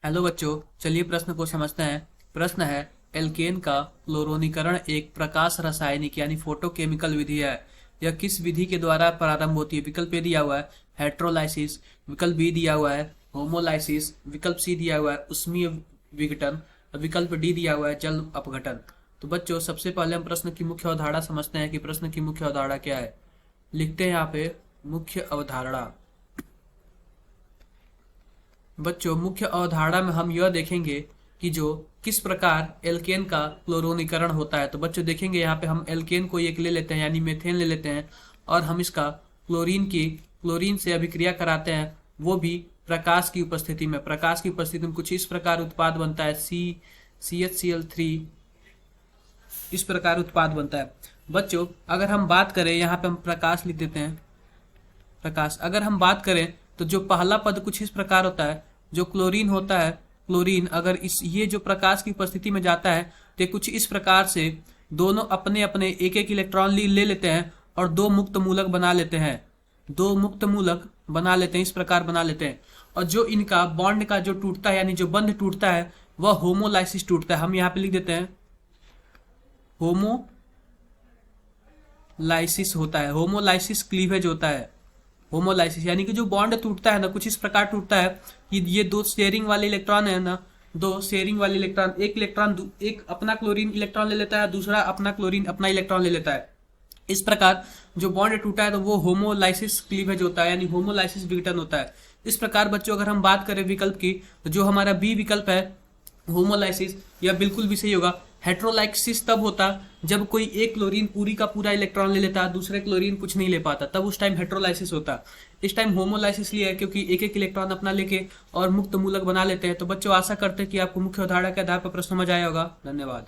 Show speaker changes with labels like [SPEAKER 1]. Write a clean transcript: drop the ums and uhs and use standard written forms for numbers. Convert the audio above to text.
[SPEAKER 1] Hello बच्चों, चलिए प्रश्न को समझते हैं। प्रश्न है, एल्केन का क्लोरोनीकरण एक प्रकाश रासायनिक यानी फोटोकेमिकल विधि है। यह किस विधि के द्वारा प्रारंभ होती है? विकल्प ए दिया हुआ है हेट्रोलाइसिस, विकल्प बी दिया हुआ है होमोलाइसिस, विकल्प सी दिया हुआ है उष्मीय विघटन और विकल्प डी दिया हुआ है जल अपघटन। तो बच्चों, सबसे पहले हम प्रश्न की मुख्य अवधारणा समझते हैं कि प्रश्न की मुख्य अवधारणा क्या है। लिखते हैं यहाँ पे मुख्य अवधारणा। बच्चों, मुख्य अवधारणा में हम यह देखेंगे कि जो किस प्रकार एल्केन का क्लोरोनीकरण होता है। तो बच्चों देखेंगे, यहाँ पे हम एल्केन को एक ले लेते हैं यानी मेथेन ले लेते हैं और हम इसका क्लोरीन से अभिक्रिया कराते हैं, वो भी प्रकाश की उपस्थिति में। प्रकाश की उपस्थिति में कुछ इस प्रकार उत्पाद बनता है, CHCl3 इस प्रकार उत्पाद बनता है। बच्चों, अगर हम बात करें, यहाँ पे हम प्रकाश लिख देते हैं प्रकाश। अगर हम बात करें तो जो पहला पद कुछ इस प्रकार होता है, जो क्लोरीन होता है, क्लोरीन अगर ये जो प्रकाश की उपस्थिति में जाता है तो कुछ इस प्रकार से दोनों अपने अपने एक एक इलेक्ट्रॉन ले लेते हैं और दो मुक्त मूलक बना लेते हैं। इस प्रकार बना लेते हैं। और जो इनका बॉन्ड का जो टूटता है यानी जो बंध टूटता है वह होमोलाइसिस टूटता है। हम यहाँ पे लिख देते हैं होमोलाइसिस होता है, होमोलाइसिस क्लीवेज होता है। होमोलाइसिस यानी कि जो बॉन्ड टूटता है ना, कुछ इस प्रकार टूटता है कि ये दो शेयरिंग वाले इलेक्ट्रॉन है ना, दो शेयरिंग वाले इलेक्ट्रॉन, एक अपना क्लोरीन इलेक्ट्रॉन ले लेता है, दूसरा अपना क्लोरीन अपना इलेक्ट्रॉन ले लेता है। इस प्रकार जो बॉन्ड टूटा है तो वो होमोलाइसिस क्लीवेज होता है यानी होमोलाइसिस विघटन होता है। इस प्रकार बच्चों, अगर हम बात करें विकल्प की, तो जो हमारा बी विकल्प है होमोलाइसिस, यह बिल्कुल भी सही होगा। हेट्रोलाइसिस तब होता जब कोई एक क्लोरीन पूरी का पूरा इलेक्ट्रॉन ले लेता, दूसरे क्लोरीन कुछ नहीं ले पाता, तब उस टाइम हेट्रोलाइसिस होता। इस टाइम होमोलाइसिस लिया है क्योंकि एक एक इलेक्ट्रॉन अपना लेके और मुक्त मूलक बना लेते हैं। तो बच्चों, आशा करते हैं कि आपको मुख्य अवधारणा के आधार पर प्रश्न समझ आया होगा। धन्यवाद।